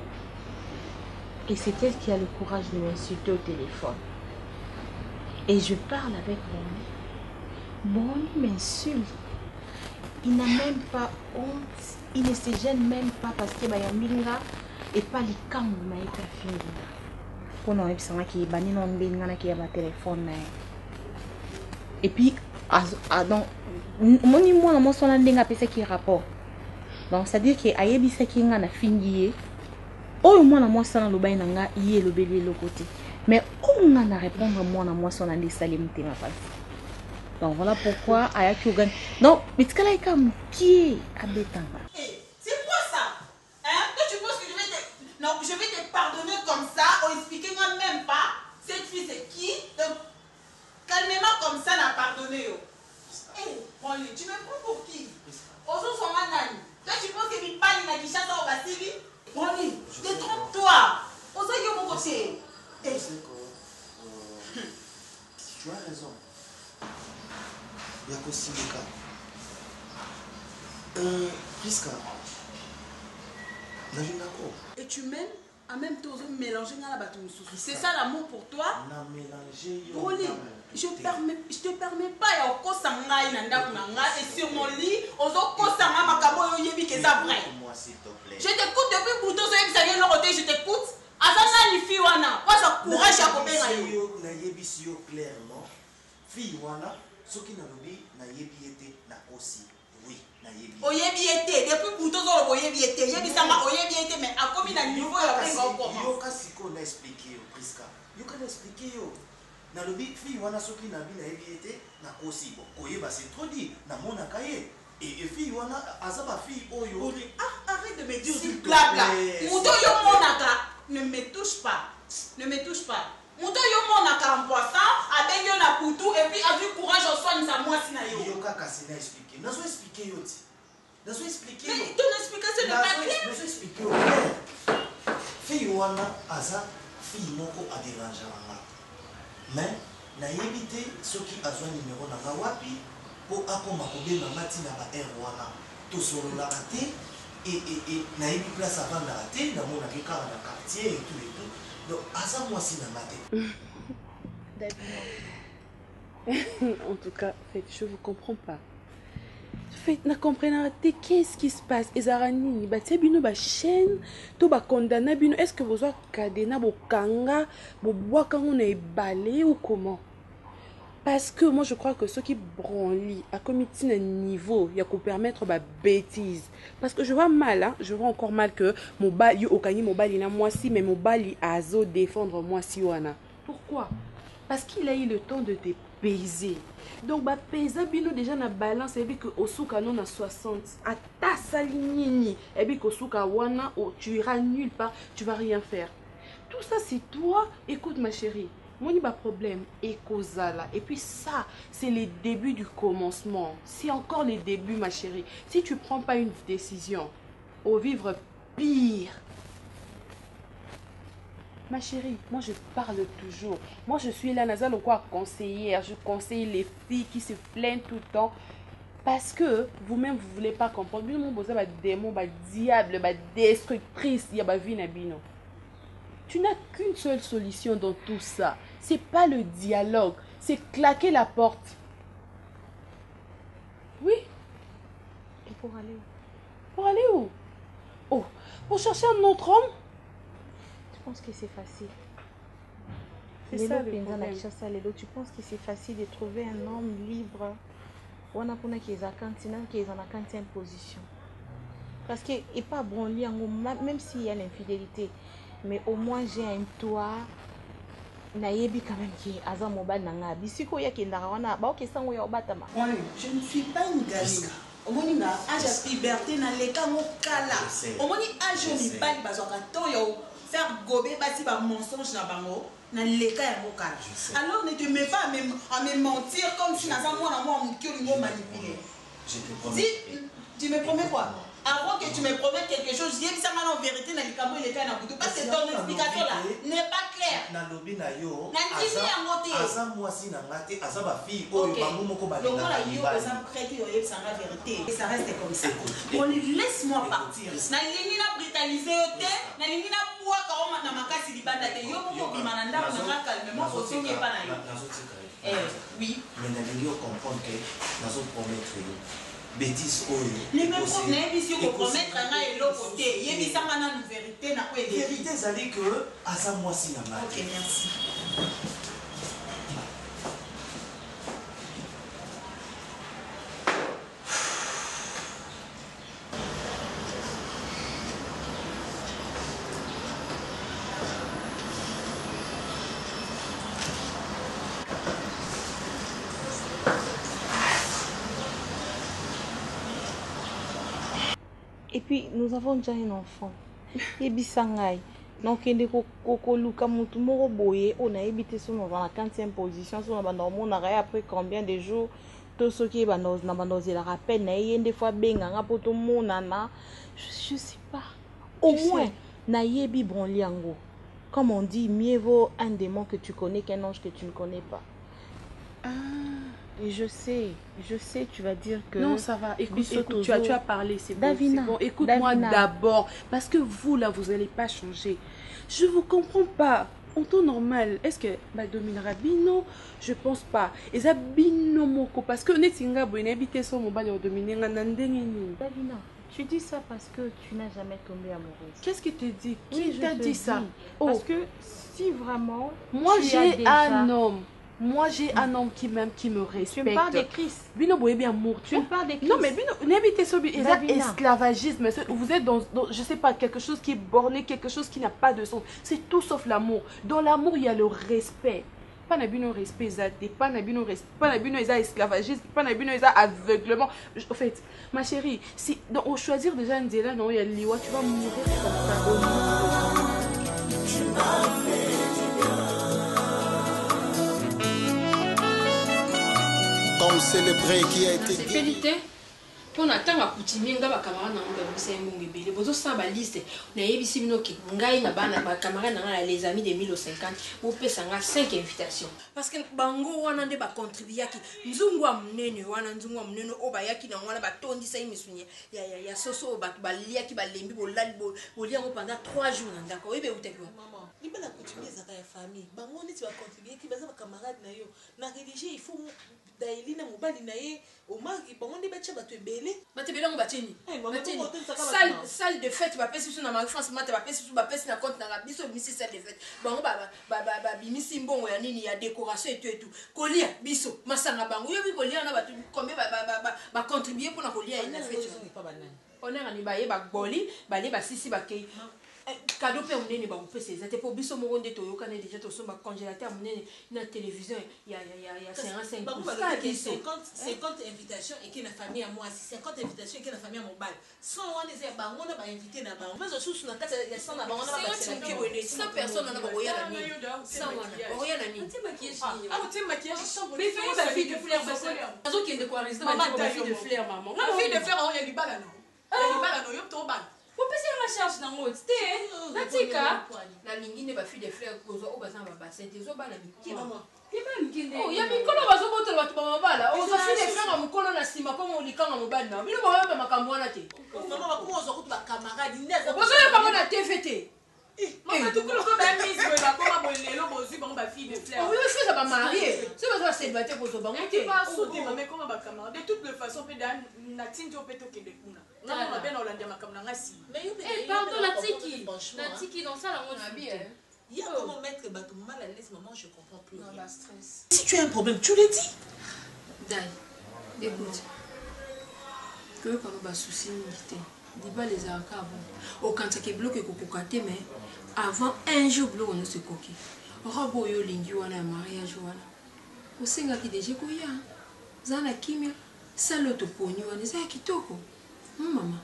[SPEAKER 2] et c'est elle qui a le courage de m'insulter au téléphone. Et je parle avec mon nom. Bon, il m'insulte. Il n'a même pas honte, il ne se gêne même pas parce que Bayambinga et pas les camps na ita fingi. Pour nous, c'est qui est banni non binga qui a ma téléphone. Et puis, donc, moi na moi son ndinga pesa qui rapport. Donc, c'est à dire que ayebi sa qui nga na fingi. Oh moi na moi sana lobai nanga yé le bébé le côté. Mais on a répondre moi na moi son andi salim te ma face. Donc voilà pourquoi Ayaki Ogan. Non, mais tu es comme qui est Abetanga.
[SPEAKER 4] C'est quoi ça? Hein? Toi tu penses que je vais te pardonner comme ça, en expliquant même pas cette fille c'est qui? Donc calmement comme ça n'a pardonné. Tu me prends pour qui? Ozo son manani. Toi tu penses que mi pani na Kishasa au Basili? Brony, détrompe-toi. Ozo yo mon côté.
[SPEAKER 1] Tu as raison. Yako Silika. Priska.
[SPEAKER 4] Et tu m'aimes en même temps mélanger dans la bâton. C'est ça l'amour pour toi? Brony, je te permets pas ya okosanga inanda kunanga et sur mon lit ozo kosanga makabo yo yebi que ça vrai. Je t'écoute depuis bouton so yebi ça vient le côté je t'écoute. Azana ni fi wana, pas ça courage ya kobenga yo.
[SPEAKER 1] Na yebi si yo clairement. Fi wana soki na lobi na yebi ete na kosi. Oui, na yebi.
[SPEAKER 4] Oyebi ete depuis bouton so oyebi ete. Yebi sanga oyebi ete mais a komi na niveau ya benga comment.
[SPEAKER 1] Yo kasi ko na expliquer yo Priska. Yo ka expliquer yo. Na lobi fi wana soki na bi na yebi ete na kosi bo. Koyeba c'est trop dit na mona kaye. Et fi wana azaba fi oyo.
[SPEAKER 4] Arrête de me dire du blabla. Mouto yo monaka ne me touche pas. Ne me touche pas. Mouto yo monaka en poisson avec yo na poutou et puis avec courage au soin sa moi si na yo.
[SPEAKER 1] Yo ka kasi na expliquer. Nazo expliquer yo ti. Nazo expliquer.
[SPEAKER 4] Mais ton explication n'est pas claire.
[SPEAKER 1] Nazo expliquer yo. Fi wana aza fi moko a déranger nga. Mais na yebite soki azwa numéro na wapi po akoma kobenga ngati na ba R wana.
[SPEAKER 9] tout sur la raté et na une place avant la raté dans mon car dans quartier et tout donc à ça moi si na maté.
[SPEAKER 4] En tout cas, je vous comprends pas. Fait, na comprendre qu'est-ce qui se passe. Ezarani, batia bino ba chaîne, to ba condamna bino. Est-ce que vous avez cadena bo kanga, bo bois quand on est balé ou comment? Parce que moi je crois que ceux qui branlent à comité un niveau, il y a qu'on permettre ba bêtise. Parce que je vois mal, hein, je vois encore mal que mon bal yo okani mon bal ina moi si mais mon bal azo défendre moi si wana. Pourquoi? Parce qu'il a eu le temps de te peser. Donc ba pesa bino déjà na balance et puis que osuka non na 60 à ta salinini et puis que osuka wana tu iras nulle part, tu vas rien faire. Tout ça c'est toi, écoute ma chérie. Moi, il n'y a pas de problème. Et puis ça, c'est les débuts du commencement. C'est encore les débuts, ma chérie. Si tu ne prends pas une décision, au vivre pire. Ma chérie, moi je parle toujours. Moi je suis là, Nazal, quoi conseillère. Je conseille les filles qui se plaignent tout le temps. Parce que vous-même, vous ne voulez pas comprendre. Mon beau, ça va démon, va diable, va destructrice, il y a ma vie, Nabino. Tu n'as qu'une seule solution dans tout ça. C'est pas le dialogue. C'est claquer la porte. Oui.
[SPEAKER 2] Et pour aller où?
[SPEAKER 4] Pour aller où? Oh, pour chercher un autre homme?
[SPEAKER 2] Tu penses que c'est facile?
[SPEAKER 4] C'est ça le problème.
[SPEAKER 2] Tu penses que c'est facile de trouver un homme libre? On a pour qui est à la 40e position. Parce que et pas bon lien, même s'il y a l'infidélité. Mais au moins j'ai un toit nayebi quand même qui aza mobile nanga bisiko ya kendara wana ba okesa ngo ya obatama.
[SPEAKER 13] Je ne suis pas une gamine. Omoni nga âge à puberté na leka ngo kala. Omoni âge au mibali bazwaka to yo faire gober bati ba mensonge na bango na leka ya ngo kala. Alors ne te mets pas à me mentir comme si naza mwana moi mukio lingo manipuler.
[SPEAKER 9] Je te promets.
[SPEAKER 13] Tu me promets quoi? Avant que tu me promettes quelque chose, je dis ça en vérité dans les cameaux et les cas dans parce que ton explication là n'est pas claire.
[SPEAKER 9] Na lobi na yo.
[SPEAKER 13] Na ndimi ya ngote.
[SPEAKER 9] Aza mwasi na ngate, aza ba fille oyo bango moko ba linga.
[SPEAKER 13] Donc là yo par exemple prêt que yo ça la vérité. Et ça reste comme ça. On laisse-moi partir. Na lingi na brutaliser yote, na lingi na poa ka na makasi libanda te yo moko bimana ndako na calmement ko sonye pa na yo. Oui.
[SPEAKER 9] Mais na lingi comprendre que nazo promettre yo. Bêtise
[SPEAKER 13] les mêmes problèmes si on promettre un et l'autre côté il y a une vérité na quoi
[SPEAKER 9] vérité ça dit que à ça moi si na
[SPEAKER 13] OK merci.
[SPEAKER 2] Et puis, nous avons déjà un enfant. Et bisangai. Donc, on a habité dans la 40e position. On a après combien de jours? Tout ce qui est la rappel, des fois, je sais pas. Au moins, naïebi bronliango. Comme on dit, mieux vaut un démon que tu connais qu'un ange que tu ne connais pas. Ah. Et je sais, tu vas dire que...
[SPEAKER 4] Non, ça va. Écoute, tu as parlé, c'est bon. Écoute-moi d'abord. Parce que vous, là, vous n'allez pas changer. Je ne vous comprends pas. En temps normal, est-ce que dominera bino? Je pense pas. Et ça bino moko parce que netinga bo inhabité son mobile au dominer nandengeni.
[SPEAKER 2] Davina, tu dis ça parce que tu n'as jamais tombé amoureuse.
[SPEAKER 4] Qu'est-ce qui te dit? Qui t'a dit ça?
[SPEAKER 2] Parce que si vraiment
[SPEAKER 4] moi j'ai un homme. Moi, j'ai un homme qui m'aime, qui me respecte.
[SPEAKER 2] Tu me parles de Christ.
[SPEAKER 4] Bino boye bien amour.
[SPEAKER 2] Tu me parles de Christ.
[SPEAKER 4] Non, mais Bino, n'habitez sur esclavagisme. Vous êtes dans, je sais pas, quelque chose qui est borné, quelque chose qui n'a pas de sens. C'est tout sauf l'amour. Dans l'amour, il y a le respect. Pas n'abino respect, pas n'abino esclavagisme, pas n'abino aveuglement. En fait, ma chérie, si on choisir déjà un délai, non, il y a l'iwa, tu vas mourir comme ça. Tu m'as fait du bien.
[SPEAKER 8] Comme célébré qui a été
[SPEAKER 6] Félité, Pour n'attendre à coutumier, nga ba camarade na nga bisa mbongo ebele. Bozo sa ba liste. Na yebisi bino ke ngai na bana ba camarade na les amis de 1050 ou pesa nga 5 invitations. Parce que bango wana nde ba contribuer ki nzungu munene wana nzungu munene oba yaki na wana ba tondisa imisunya ya soso ba lia ki ba lembi bo lali bo lia ngo pendant 3 jours ndako ebe utaki
[SPEAKER 13] maman liba la coutumier za ya famille bango neti ba contribuer ki baza ba camarade na yo na religieux il faut daili na mobali na ye omaki bango nde batia bato ebele
[SPEAKER 6] batebele ngo batini salle de fête ba pesi na Marie France mate ba pesi na compte na biso bimisi salle de fête bango ba bimisi mbongo ya nini ya décoration et tout kolia biso masanga bango yo bi kolia na bato combien ba contribuer pour na kolia ina fête on a ni ba ye ba boli ba le ba sisi ba kei cadeau pe munene ba upese ezate po biso mo nde toyoka ne déjà to somba congélateur munene na télévision ya 55
[SPEAKER 13] 50 invitations et qui na famille à moi 50 invitations et qui na famille à mon bal sans on les bango na ba invité na bango mais sous na kata ya sans na bango na ba
[SPEAKER 6] 100 personnes na ba roya na ni 100 wana roya na ni
[SPEAKER 13] tu maquillage
[SPEAKER 6] mais fais ta fille de fleurs bazo qui de quoi résident ma fille de fleurs maman
[SPEAKER 13] la fille de fleurs on y a libala no ya libala no yo to bal
[SPEAKER 6] popesi la charge na ngoti te natika na lingine ba fille de fleurs kozo obaza ba bassin te zo bala miki maman oh ya mikolo bazo botela batu ba mabala o ba fille de fleurs na mukolo na sima comme olikanga mobali na bino ba ba makambo wana te
[SPEAKER 13] maman ba ko zo kutu ba camarade neza
[SPEAKER 6] bozo ya kama na TVT
[SPEAKER 13] maman tu kolo ko ba mise ba ko ba bolelo bozu ba ba fille de fleurs
[SPEAKER 6] oui je suis ba marié c'est pas ça célibataire pour zo ba
[SPEAKER 13] tu pas sauter maman comment ba camarade de toutes les façons pe dan na tinjo pe to kende kuna na on a bien Hollande makamna ngasi
[SPEAKER 6] mais pardon la tiki dans ça la on bien.
[SPEAKER 13] Il y a comment mettre bateau mal à l'aise maman je comprends plus rien. La stress. Si tu as un problème tu le dis.
[SPEAKER 6] Dai. Écoute. Que quand on va souci milité. Dis pas les arcades. Au quand ça qui bloque kokokate mais avant un jour bloque on se coquille. Robo yo lingi wana mariage wana. Osenga ki déjà koya. Zana kimia. Saloto poni wana za kitoko. Maman.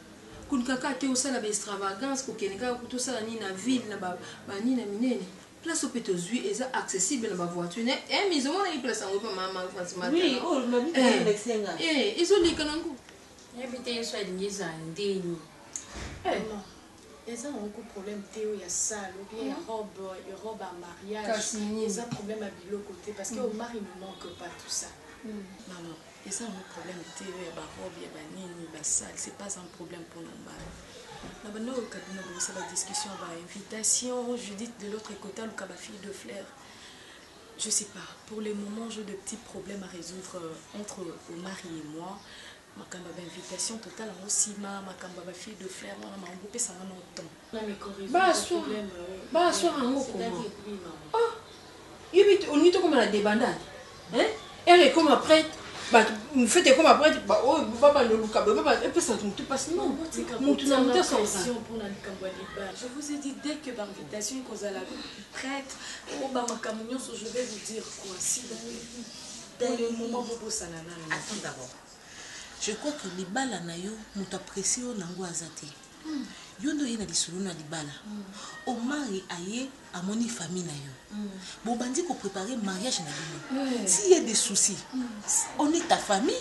[SPEAKER 6] Kun kaka te osala ba extravagance ko kenga ko to sala ni na ville na ba ni na minene place opeto zui eza accessible na ba voiture ne mise on a une place en pas maman Fatima
[SPEAKER 13] oui oh ma vie avec senga
[SPEAKER 6] izolika nangu
[SPEAKER 7] yebite yeso alingiza ndeni
[SPEAKER 14] non eza un problème théo ya salle ou bien robe à mariage eza problème à biloko côté parce que au mari ne manque pas tout ça
[SPEAKER 7] maman et ça un problème théo ya ba robe ya ba nini ba salle c'est pas un problème pour nous na bano kabino bosa la discussion ba invitation Judith de l'autre côté le kaba fille de Flair je sais pas pour le moment j'ai de petits problèmes à résoudre entre Omar et moi makamba ba invitation totale aussi makamba ba fille de Flair wana mangoupe ça na longtemps
[SPEAKER 14] na mais corriger
[SPEAKER 6] ba soir en haut oh yebite on dit comme la débandade hein elle est comme après bah vous faites comme après bah oh papa le luka papa et puis ça tout passe non mon tout n'a pas
[SPEAKER 14] pression pour na je vous ai dit dès que l'invitation qu'on a la prête oh bah makamunyo je vais vous dire quoi si dans le moment vous bossez nana
[SPEAKER 13] attends d'abord je crois que les balles na yo muto apprécier nango azate yondo yena lisolo na libala o mari aye à moni famille na yo bon bandi ko préparer mariage na bino s'il y a des soucis on est ta famille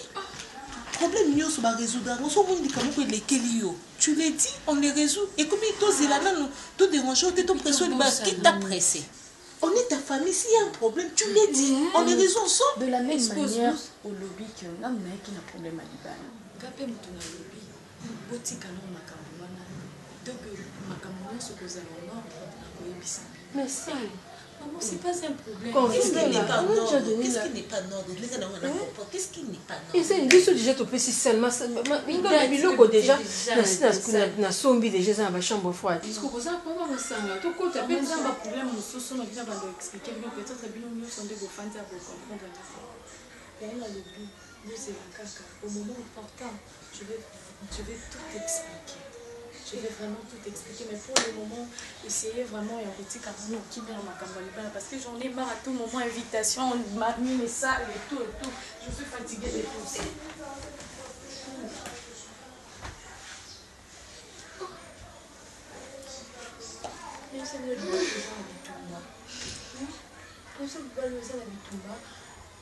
[SPEAKER 13] problème nyonso ba résoudre on so moni kamo ko lekeli yo tu les dis on les résout et comme to zelana no to déranger to pression ba qui t'a pressé on est ta famille s'il y a un problème tu les dis on les résout ensemble
[SPEAKER 14] de la même manière au lobby que on a qui a problème à libala
[SPEAKER 7] kapé mutu na lobby botika no makambo wana donc makambo nyonso kozala nord na koyebisa
[SPEAKER 6] mais ça
[SPEAKER 7] maman c'est pas un problème
[SPEAKER 13] qu'est-ce qui n'est pas nord qu'est-ce qui n'est pas nord qu'est-ce qui n'est pas nord
[SPEAKER 6] et c'est juste déjà to pesi seulement inga biloko déjà na sombi déjà ça ba chambre froide
[SPEAKER 7] est-ce que vous avez pas masanga to ko taper ça ba problème mosusu na bien ba expliquer bien peut-être bien mieux sondé go fanta pour comprendre ça et là le but nous c'est la caca au moment important je vais tout expliquer. Je vais vraiment tout expliquer, mais pour le moment, essayez vraiment et retirer carrément qui vient ma campagne parce que j'en ai marre à tout moment, invitation, mamie, mais ça, et tout. Je suis fatiguée de tout ça.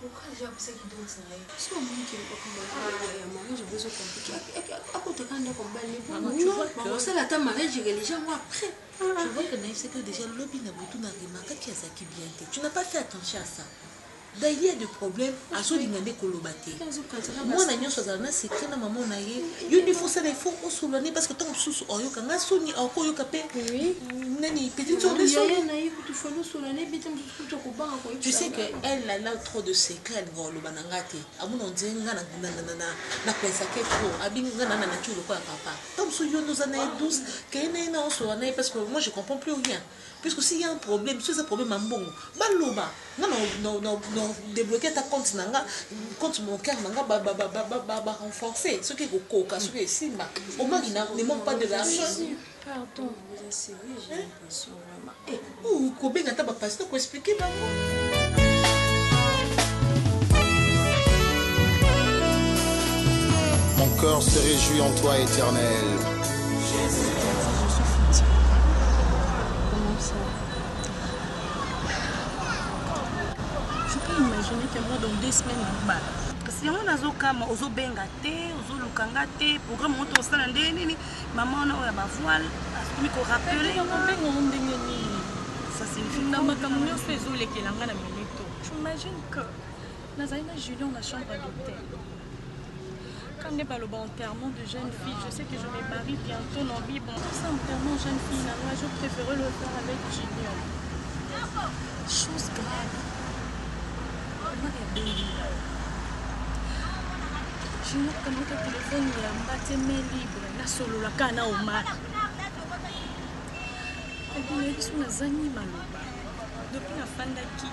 [SPEAKER 14] Pourquoi j'ai appris ça qui donne ça? Si au moins qu'il n'y a pas comme maman, je veux compliqué. À côté quand on combat les bons, tu vois, ça la ta mariage, j'ai les gens après. Je vois que Naïf, c'est que déjà l'objet n'a pas tout remarqué qu'il y a ça qui vient. Tu n'as pas fait attention à ça. D'ailleurs, il y a des problèmes à ce niveau de Kolobate. Moi, je suis allée c'est que maman n'a eu. Il faut ça, il faut on souligner parce que tant que sous oyo quand on sonne en quoi capé. Oui. Nani petite chose. Tu sais que elle a trop de secrets dans le banangate. À mon on dit na pensa que trop. Abi na nature le quoi papa. Tant que yo nous en est douce. Que na on souligne parce que moi je comprends plus rien. Puisque s'il y a un problème, si c'est un problème en bon, baloba, non, débloquer ta compte nanga, compte mon cœur nanga, renforcer. Ce qui est au coca, ce qui est simba. Au moins il ne manque pas de l'argent. Pardon, vous essayez, j'ai l'impression vraiment.
[SPEAKER 13] Eh, ou Kobe n'a pas passé pour expliquer d'abord.
[SPEAKER 8] Mon cœur se réjouit en toi, Éternel.
[SPEAKER 7] Je peux imaginer que moi dans 2 semaines normal. Parce que si on a zokama ozo bengate, ozo lukangate, programme on to sala ndeni, maman na ya ba voile, asumi ko rappeler on benga ndenge ni. Ça signifie na makambo nyonso ezolekelanga na minute. Tu imagines que Nazarina Julien na chambre d'hôtel. Quand on est par le bon enterrement de jeune fille, je sais que je vais marier bientôt dans vie. Bon, ça enterrement jeune fille, moi je préférais le faire avec Julien. Chose grave. Julien, comment ton téléphone il a battu main libre, na solo la kana au mar. Et puis les gens na zani maloba. Depuis la fin d'aki.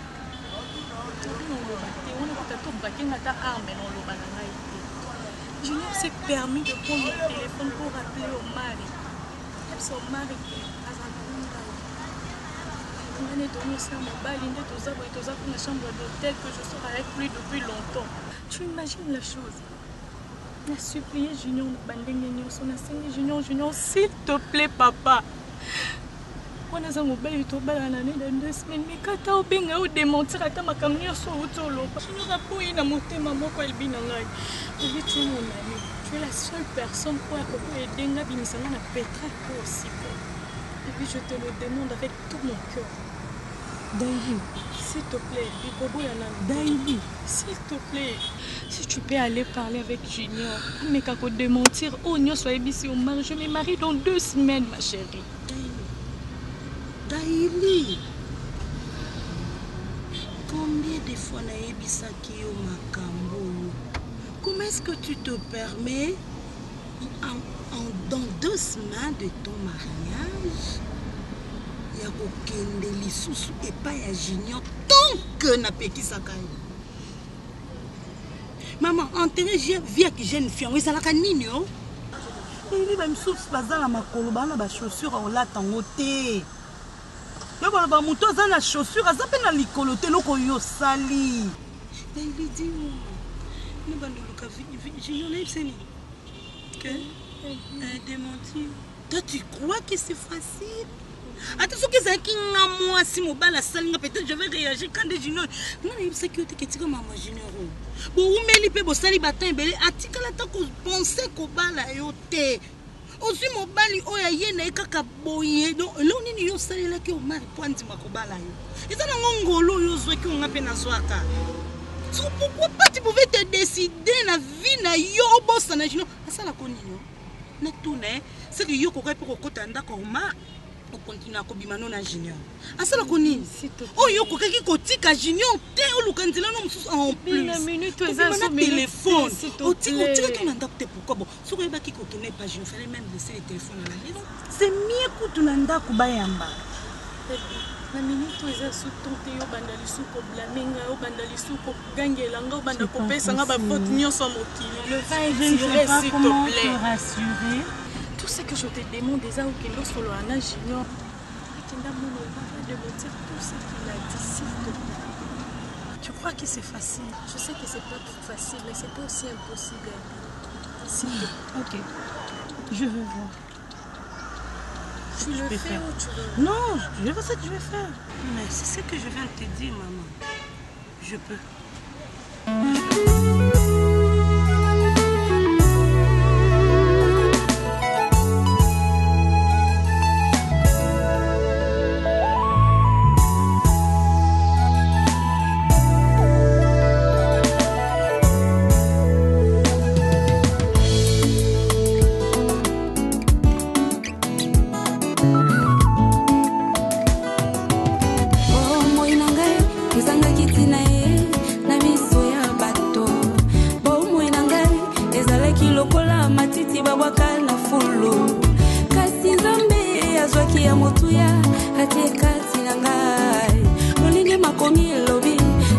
[SPEAKER 7] Depuis on le battait, on a peut-être braqué ta arme dans le banana. Julien s'est permis de prendre le téléphone pour rappeler au mari. Son mari a on est donné ça mobile, il est dans la chambre d'hôtel que je serai avec lui depuis longtemps. Tu imagines la chose? On a supplié Junior, Junior, s'il te plaît, papa. On a un mobile, il dans 2 semaines. Mais quand tu as bien démentir, tu as ma caméra sur l'autre. Junior a pu y monter maman quand elle vient dans l'ail. Tu es mon ami. Tu es la seule personne pour aider à Binisana à Petra aussi. Et puis je te le demande avec tout mon cœur. Daïli, s'il te plaît, Daïli, s'il te plaît, si tu peux aller parler avec Junior, mais quand on démentir, oh, nous soyons ici au mari, je me marie dans 2 semaines, ma chérie.
[SPEAKER 13] Daïli, combien de fois n'a ebisa qui au makambo? Comment est-ce que tu te permets dans 2 semaines de ton mariage? Il y a aucun délit et pas à Junior tant que n'a pas qui s'accueille. Maman, enterré via qui jeune fille, on est à la canine. Il va me souffler dans la macoloba, la chaussure au latin au thé. Il va me monter dans la chaussure, ça peut aller coloter le coyo sali. Il dit, nous allons le Junior, que démentir. Toi, tu crois que c'est facile? Attends, ce que c'est qui n'a moi si mon bal a salé, peut-être je vais réagir quand des juniors. Non, il sait que tu es maman junior. Bon, où met les pébos sali bâton belé, atika la ta cause penser qu'au bal a yoté. Aussi mon bal o ya yé na kaka boye. Donc là on est yo sali là que au mari pointe ma ko bal a yo. Et ça na ngolo yo zo ki on a peine swaka. Pourquoi pas tu pouvais te décider la vie na yo boss na junior. Ça la konino. Na tout né, c'est que yo ko pour ko tanda ko ma. Continue à kobimano na Junior. Asala konini? Oh yo kokaki kotika Junior te olukanzela no mususu en plus.
[SPEAKER 7] Une minute ezana
[SPEAKER 13] téléphone. Otika ton nda te pourquoi bon. Soko yebaki kokene pas Junior, fallait même laisser le téléphone à la maison. C'est mieux que tu nanda kubayamba.
[SPEAKER 7] Na minute eza sous tonte yo bandali sous ko blamenga yo bandali sous ko gangela nga banda ko pesa nga ba faute nyonso mokili. Le vin est tiré s'il te plaît. Rassurer. Tout ce que je te demande déjà au Kendo Solo Anna Junior, de me dire tout ce qu'il a dit, s'il te plaît. Tu crois que c'est facile? Je sais que c'est pas facile, mais c'est pas aussi impossible. S'il te plaît. Ok, je veux voir. Tu le fais ou tu veux?
[SPEAKER 13] Non, je vois ce que je vais faire. Mais c'est ce que je viens de te dire, maman. Je peux.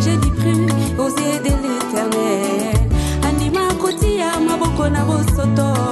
[SPEAKER 15] J'ai dit plus aux aider l'éternel. Andima kotia maboko na bosoto.